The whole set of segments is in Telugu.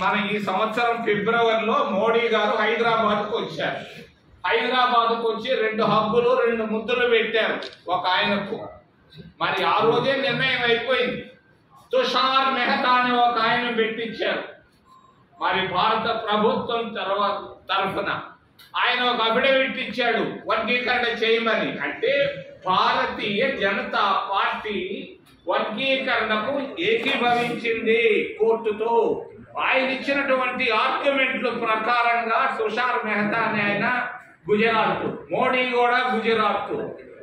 మన ఈ సంవత్సరం ఫిబ్రవరిలో మోడీ గారు హైదరాబాద్కు వచ్చారు. హైదరాబాద్కు వచ్చి 2 హబ్బులు 2 ముద్దులు పెట్టారు ఒక ఆయనకు. మరి ఆ రోజే నిర్ణయం అయిపోయింది. తుషార్ మెహతా అని ఒక ఆయన పెట్టించారు. మరి భారత ప్రభుత్వం తరఫున ఆయన ఒక అఫిడవిట్ ఇచ్చాడు వర్గీకరణ చేయమని. అంటే భారతీయ జనతా పార్టీ వర్గీకరణకు ఏకీభవించింది కోర్టుతో. ఆయన ఇచ్చినటువంటి ఆర్గ్యుమెంట్ల ప్రకారంగా తుషార్ మెహతా అనే ఆయన గుజరాత్, మోడీ కూడా గుజరాత్.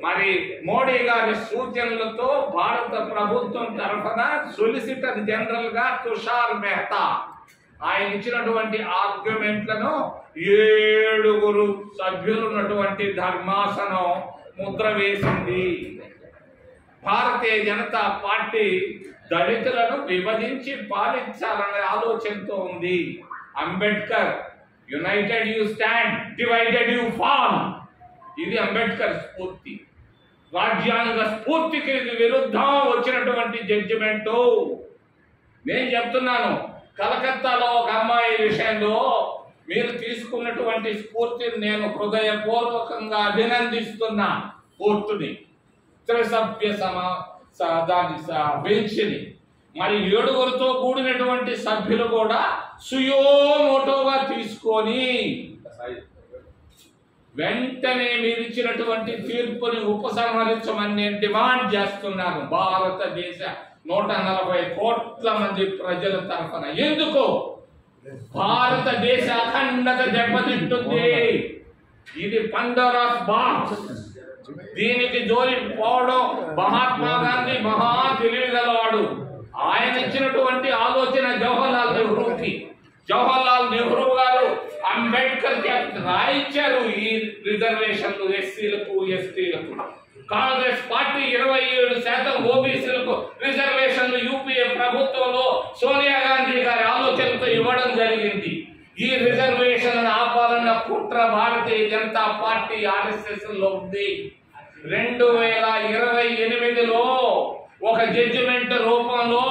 మరి మోడీ గారి సూచనలతో భారత ప్రభుత్వం తరఫున సొలిసిటర్ జనరల్ గా తుషార్ మెహతా ఆయన ఇచ్చినటువంటి ఆర్గ్యుమెంట్లను 7 సభ్యులు ఉన్నటువంటి ధర్మాసనం ముద్ర వేసింది. భారతీయ జనతా పార్టీ దళితులను విభజించి పాలించాలనే ఆలోచనతో ఉంది. Ambedkar United you stand, divided you fall. ఇది అంబేద్కర్ స్ఫూర్తి. రాజ్యాంగ స్ఫూర్తికి విరుద్ధం వచ్చినటువంటి జడ్జిమెంట్. నేను చెప్తున్నాను, కలకత్తాలో ఒక అమ్మాయి విషయంలో మీరు తీసుకున్నటువంటి స్ఫూర్తిని నేను హృదయపూర్వకంగా అభినందిస్తున్నా. కోర్టుని, త్రిసభ్య బెంచ్ని, మరి 7 కూడినటువంటి సభ్యులు కూడా సుయోమోటోగా తీసుకొని వెంటనే మీరు ఇచ్చినటువంటి తీర్పుని ఉపసంహరించమని నేను డిమాండ్ చేస్తున్నాను భారతదేశ 140 కోట్ల మంది ప్రజల తరఫున. ఎందుకు? భారతదేశ అఖండత దెబ్బతింటుంది. ఇది పండోరాస్ బాక్స్. దీనికి జోలి పోవడం. మహాత్మా గాంధీ మహా తెలివిగలవాడు. ఆయన ఇచ్చినటువంటి ఆలోచన జవహర్లాల్ నెహ్రూ గారు అంబేద్కర్ రాయించారు ఈ రిజర్వేషన్లు ఎస్సీలకు ఎస్టీలకు. కాంగ్రెస్ పార్టీ 27% ఓబీసీలకు రిజర్వేషన్లు యూపీఏ ప్రభుత్వంలో సోనియా గాంధీ గారి ఆలోచనతో ఇవ్వడం జరిగింది. ఈ రిజర్వేషన్ ఆపాలన్న కుట్ర భారతీయ జనతా పార్టీ ఆర్ఎస్ఎస్ లో ఉంది. 2028లో ఒక జడ్జిమెంట్ రూపంలో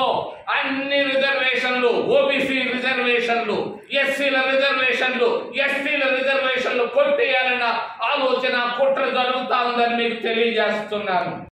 అన్ని రిజర్వేషన్లు, ఓబీసీ రిజర్వేషన్లు, ఎస్సీల రిజర్వేషన్లు, ఎస్టీల రిజర్వేషన్లు కొట్టేయాలన్న ఆలోచన కుట్ర జరుగుతా ఉందని మీకు తెలియజేస్తున్నాను.